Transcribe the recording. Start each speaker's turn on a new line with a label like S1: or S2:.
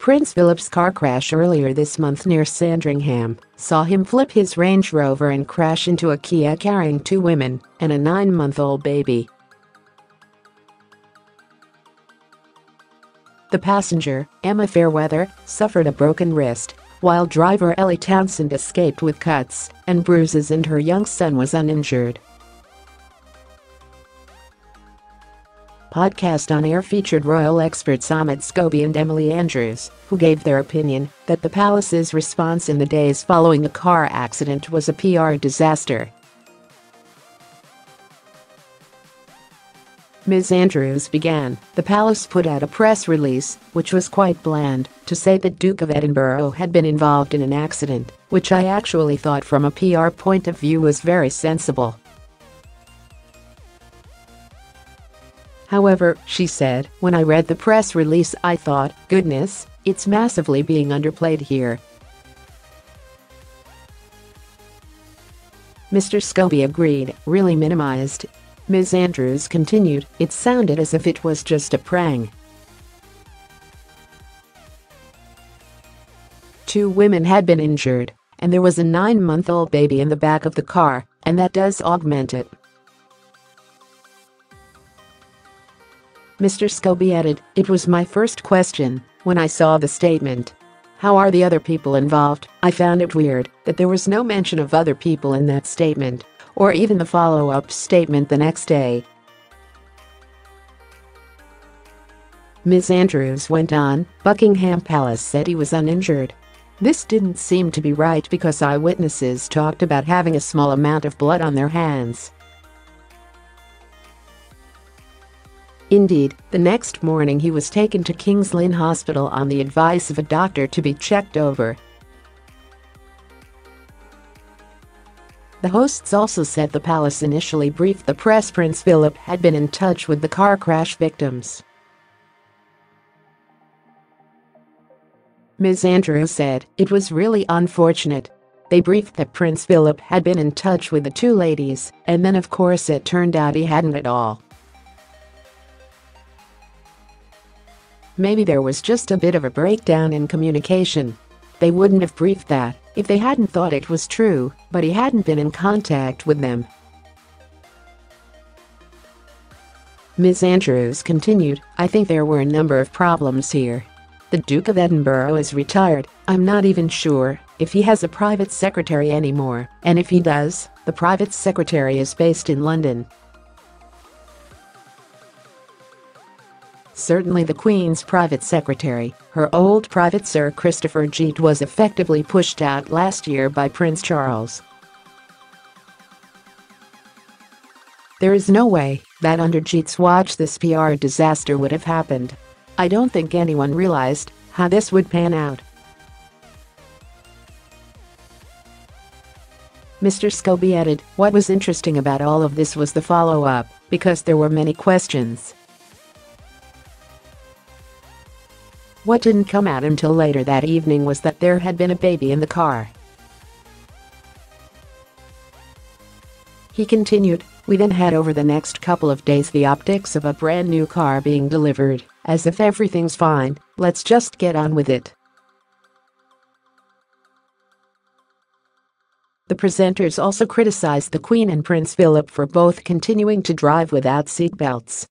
S1: Prince Philip's car crash earlier this month near Sandringham saw him flip his Range Rover and crash into a Kia carrying 2 women and a 9-month-old baby. The passenger, Emma Fairweather, suffered a broken wrist, while driver Ellie Townsend escaped with cuts and bruises and her young son was uninjured. Podcast on Air featured royal experts Omid Scobie and Emily Andrews, who gave their opinion that the palace's response in the days following the car accident was a PR disaster. Ms. Andrews began. The palace put out a press release, which was quite bland, to say that Duke of Edinburgh had been involved in an accident, which I actually thought from a PR point of view was very sensible. However, she said, when I read the press release I thought, goodness, it's massively being underplayed here. Mr Scobie agreed, really minimised. Ms. Andrews continued, it sounded as if it was just a prang. 2 women had been injured, and there was a 9-month-old baby in the back of the car, and that does augment it. Mr. Scobie added, it was my first question when I saw the statement. How are the other people involved? I found it weird that there was no mention of other people in that statement, or even the follow-up statement the next day. Ms. Andrews went on, Buckingham Palace said he was uninjured. This didn't seem to be right because eyewitnesses talked about having a small amount of blood on their hands. Indeed, the next morning he was taken to King's Lynn Hospital on the advice of a doctor to be checked over. The hosts also said the palace initially briefed the press Prince Philip had been in touch with the car crash victims. Ms. Andrews said, it was really unfortunate. They briefed that Prince Philip had been in touch with the 2 ladies, and then of course it turned out he hadn't at all. Maybe there was just a bit of a breakdown in communication. They wouldn't have briefed that if they hadn't thought it was true, but he hadn't been in contact with them. Ms. Andrews continued, I think there were a number of problems here. The Duke of Edinburgh is retired, I'm not even sure if he has a private secretary anymore, and if he does, the private secretary is based in London. Certainly the Queen's private secretary, her old private Sir Christopher Geidt, was effectively pushed out last year by Prince Charles. There is no way that under Geidt's watch this PR disaster would have happened. I don't think anyone realized how this would pan out. Mr. Scobie added, what was interesting about all of this was the follow-up, because there were many questions. What didn't come out until later that evening was that there had been a baby in the car. He continued, we then had over the next couple of days the optics of a brand new car being delivered, as if everything's fine, let's just get on with it. The presenters also criticized the Queen and Prince Philip for both continuing to drive without seatbelts.